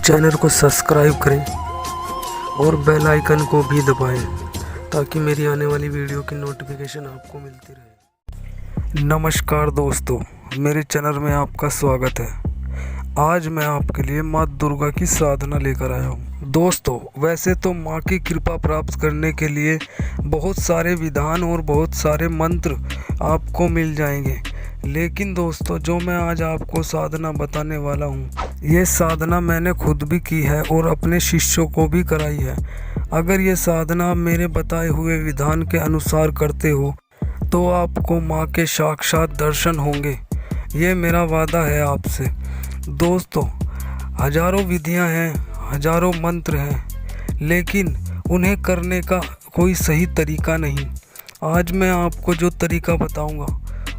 Channel को subscribe करें और बेल आइकन को भी दबाएं ताकि मेरी आने वाली वीडियो की नोटिफिकेशन आपको मिलती रहे। नमस्कार दोस्तों, मेरे चैनल में आपका स्वागत है। आज मैं आपके लिए माँ दुर्गा की साधना लेकर आया हूँ। दोस्तों, वैसे तो माँ की कृपा प्राप्त करने के लिए बहुत सारे विधान और बहुत सारे मंत्र आपको मिल जाएंगे, लेकिन दोस्तों जो मैं आज आपको साधना बताने वाला हूँ, ये साधना मैंने खुद भी की है और अपने शिष्यों को भी कराई है। अगर ये साधना मेरे बताए हुए विधान के अनुसार करते हो तो आपको माँ के साक्षात दर्शन होंगे, ये मेरा वादा है आपसे। दोस्तों, हजारों विधियाँ हैं, हजारों मंत्र हैं, लेकिन उन्हें करने का कोई सही तरीका नहीं। आज मैं आपको जो तरीका बताऊंगा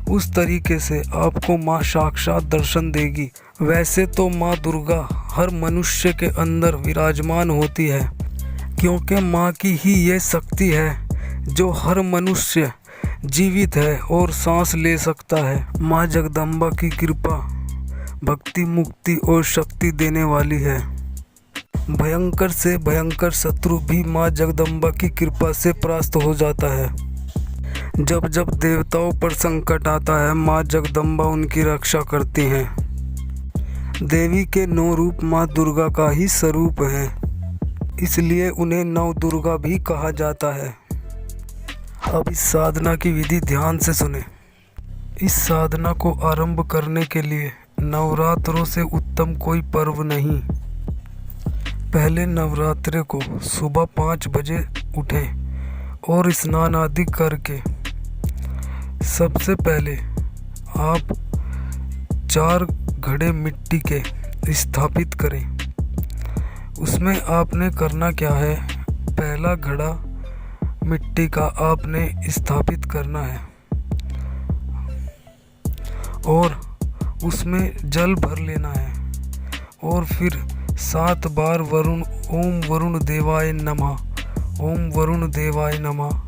उस तरीके से आपको माँ साक्षात दर्शन देगी। वैसे तो माँ दुर्गा हर मनुष्य के अंदर विराजमान होती है, क्योंकि माँ की ही ये शक्ति है जो हर मनुष्य जीवित है और सांस ले सकता है। माँ जगदम्बा की कृपा भक्ति, मुक्ति और शक्ति देने वाली है। भयंकर से भयंकर शत्रु भी माँ जगदम्बा की कृपा से परास्त हो जाता है। जब जब देवताओं पर संकट आता है, माँ जगदम्बा उनकी रक्षा करती हैं। देवी के 9 रूप माँ दुर्गा का ही स्वरूप हैं, इसलिए उन्हें 9 दुर्गा भी कहा जाता है। अब इस साधना की विधि ध्यान से सुने। इस साधना को आरंभ करने के लिए नवरात्रों से उत्तम कोई पर्व नहीं। पहले नवरात्रे को सुबह 5 बजे उठें और स्नान आदि करके सबसे पहले आप 4 घड़े मिट्टी के स्थापित करें। उसमें आपने करना क्या है, पहला घड़ा मिट्टी का आपने स्थापित करना है और उसमें जल भर लेना है और फिर 7 बार ओम वरुण देवाय नमः, ओम वरुण देवाय नमः,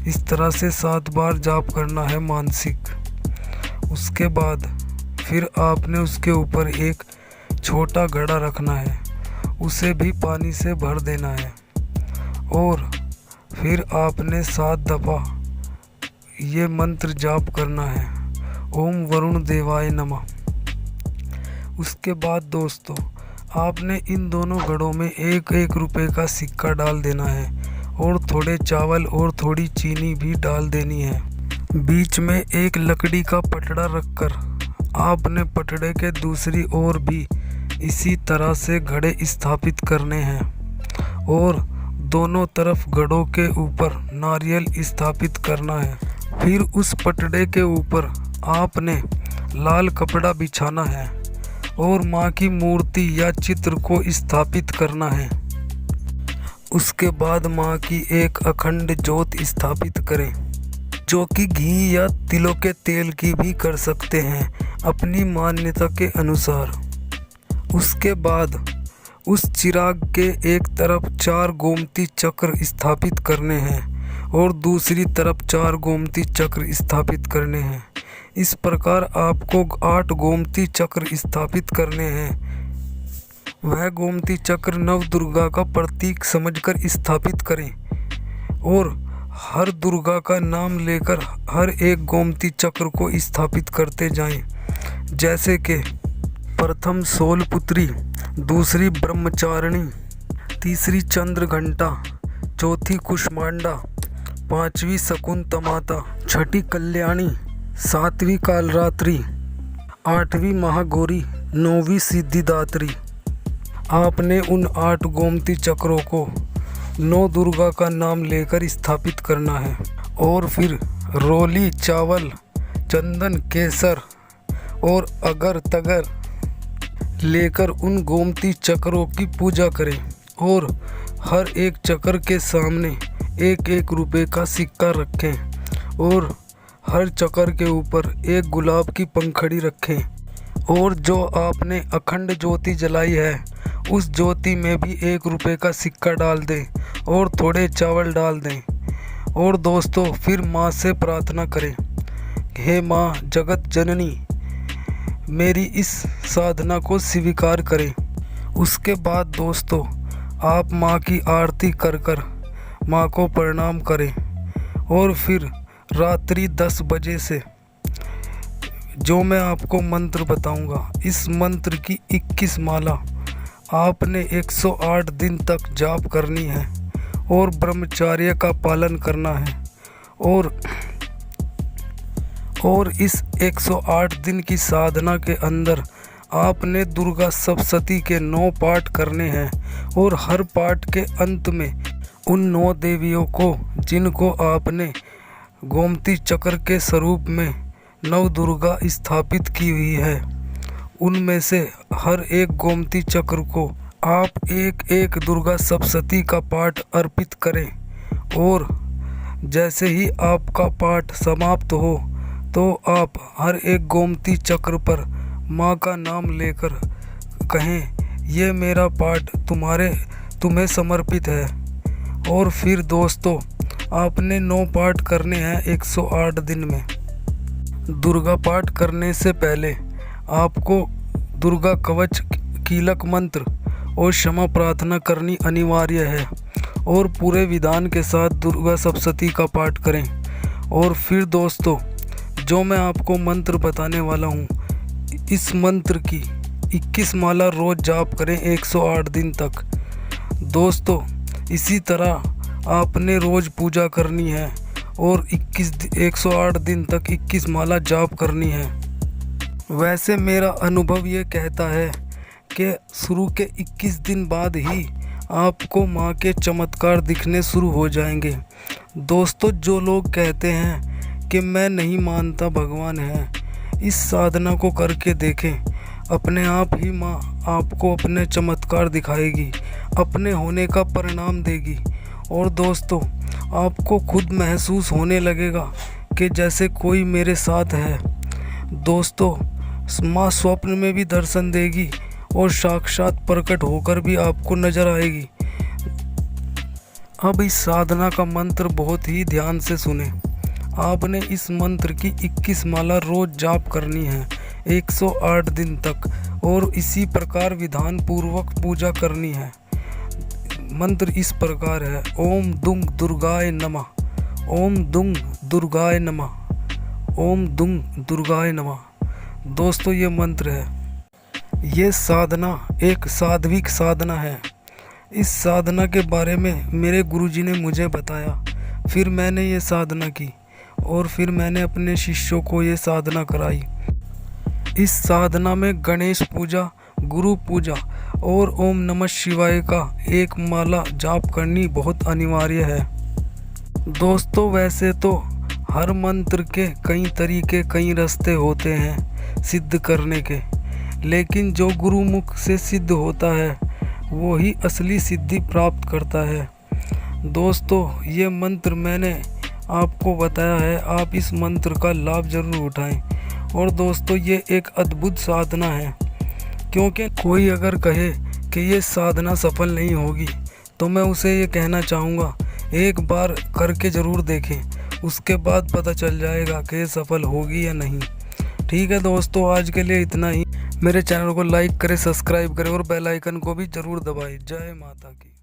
इस तरह से 7 बार जाप करना है मानसिक। उसके बाद फिर आपने उसके ऊपर एक छोटा घड़ा रखना है, उसे भी पानी से भर देना है और फिर आपने 7 दफ़ा ये मंत्र जाप करना है, ओम वरुण देवाय नमः। उसके बाद दोस्तों आपने इन दोनों घड़ों में 1-1 रुपए का सिक्का डाल देना है और थोड़े चावल और थोड़ी चीनी भी डाल देनी है। बीच में एक लकड़ी का पटड़ा रखकर आपने पटड़े के दूसरी ओर भी इसी तरह से घड़े स्थापित करने हैं और दोनों तरफ घड़ों के ऊपर नारियल स्थापित करना है। फिर उस पटड़े के ऊपर आपने लाल कपड़ा बिछाना है और माँ की मूर्ति या चित्र को स्थापित करना है। उसके बाद माँ की एक अखंड ज्योत स्थापित करें, जो कि घी या तिलों के तेल की भी कर सकते हैं अपनी मान्यता के अनुसार। उसके बाद उस चिराग के एक तरफ 4 गोमती चक्र स्थापित करने हैं और दूसरी तरफ 4 गोमती चक्र स्थापित करने हैं। इस प्रकार आपको 8 गोमती चक्र स्थापित करने हैं। वह गोमती चक्र नव दुर्गा का प्रतीक समझकर स्थापित करें और हर दुर्गा का नाम लेकर हर एक गोमती चक्र को स्थापित करते जाएं। जैसे कि प्रथम शूलपुत्री, दूसरी ब्रह्मचारिणी, तीसरी चंद्रघंटा, चौथी कुष्मांडा, 5वीं शकुंतमाता, 6ठी कल्याणी, 7वीं कालरात्रि, 8वीं महागौरी, 9वीं सिद्धिदात्री। आपने उन 8 गोमती चक्रों को 9 दुर्गा का नाम लेकर स्थापित करना है और फिर रोली, चावल, चंदन, केसर और अगर तगर लेकर उन गोमती चक्रों की पूजा करें और हर एक चक्र के सामने 1-1 रुपए का सिक्का रखें और हर चक्र के ऊपर एक गुलाब की पंखड़ी रखें और जो आपने अखंड ज्योति जलाई है उस ज्योति में भी 1 रुपए का सिक्का डाल दें और थोड़े चावल डाल दें। और दोस्तों फिर माँ से प्रार्थना करें, हे माँ जगत जननी, मेरी इस साधना को स्वीकार करें उसके बाद दोस्तों आप माँ की आरती कर कर माँ को प्रणाम करें और फिर रात्रि 10 बजे से जो मैं आपको मंत्र बताऊंगा, इस मंत्र की 21 माला आपने 108 दिन तक जाप करनी है और ब्रह्मचर्य का पालन करना है। और इस 108 दिन की साधना के अंदर आपने दुर्गा सप्तशती के 9 पाठ करने हैं और हर पाठ के अंत में उन 9 देवियों को, जिनको आपने गोमती चक्र के स्वरूप में नव दुर्गा स्थापित की हुई है, उनमें से हर एक गोमती चक्र को आप एक एक दुर्गा सप्तशती का पाठ अर्पित करें। और जैसे ही आपका पाठ समाप्त हो तो आप हर एक गोमती चक्र पर माँ का नाम लेकर कहें, ये मेरा पाठ तुम्हें समर्पित है। और फिर दोस्तों आपने 9 पाठ करने हैं 108 दिन में। दुर्गा पाठ करने से पहले आपको दुर्गा कवच, कीलक मंत्र और क्षमा प्रार्थना करनी अनिवार्य है और पूरे विधान के साथ दुर्गा सप्तशती का पाठ करें। और फिर दोस्तों जो मैं आपको मंत्र बताने वाला हूँ, इस मंत्र की 21 माला रोज़ जाप करें 108 दिन तक। दोस्तों इसी तरह आपने रोज़ पूजा करनी है और 108 दिन तक 21 माला जाप करनी है। वैसे मेरा अनुभव ये कहता है कि शुरू के 21 दिन बाद ही आपको माँ के चमत्कार दिखने शुरू हो जाएंगे। दोस्तों जो लोग कहते हैं कि मैं नहीं मानता भगवान है, इस साधना को करके देखें, अपने आप ही माँ आपको अपने चमत्कार दिखाएगी, अपने होने का परिणाम देगी। और दोस्तों आपको खुद महसूस होने लगेगा कि जैसे कोई मेरे साथ है। दोस्तों माँ स्वप्न में भी दर्शन देगी और साक्षात प्रकट होकर भी आपको नजर आएगी। अब इस साधना का मंत्र बहुत ही ध्यान से सुने। आपने इस मंत्र की 21 माला रोज जाप करनी है 108 दिन तक और इसी प्रकार विधान पूर्वक पूजा करनी है। मंत्र इस प्रकार है, ओम दुंग दुर्गाय नमः, ओम दुंग दुर्गाय नमः, ओम दुंग दुर्गाय नमः। दोस्तों ये मंत्र है। ये साधना एक साध्विक साधना है। इस साधना के बारे में मेरे गुरुजी ने मुझे बताया, फिर मैंने ये साधना की और फिर मैंने अपने शिष्यों को ये साधना कराई। इस साधना में गणेश पूजा, गुरु पूजा और ओम नमः शिवाय का एक माला जाप करनी बहुत अनिवार्य है। दोस्तों वैसे तो हर मंत्र के कई तरीके, कई रास्ते होते हैं सिद्ध करने के, लेकिन जो गुरुमुख से सिद्ध होता है वो ही असली सिद्धि प्राप्त करता है। दोस्तों ये मंत्र मैंने आपको बताया है, आप इस मंत्र का लाभ जरूर उठाएं। और दोस्तों ये एक अद्भुत साधना है, क्योंकि कोई अगर कहे कि ये साधना सफल नहीं होगी तो मैं उसे ये कहना चाहूँगा एक बार करके ज़रूर देखें, उसके बाद पता चल जाएगा कि ये सफल होगी या नहीं। ठीक है दोस्तों, आज के लिए इतना ही। मेरे चैनल को लाइक करें, सब्सक्राइब करें और बेल आइकन को भी ज़रूर दबाएं। जय माता की।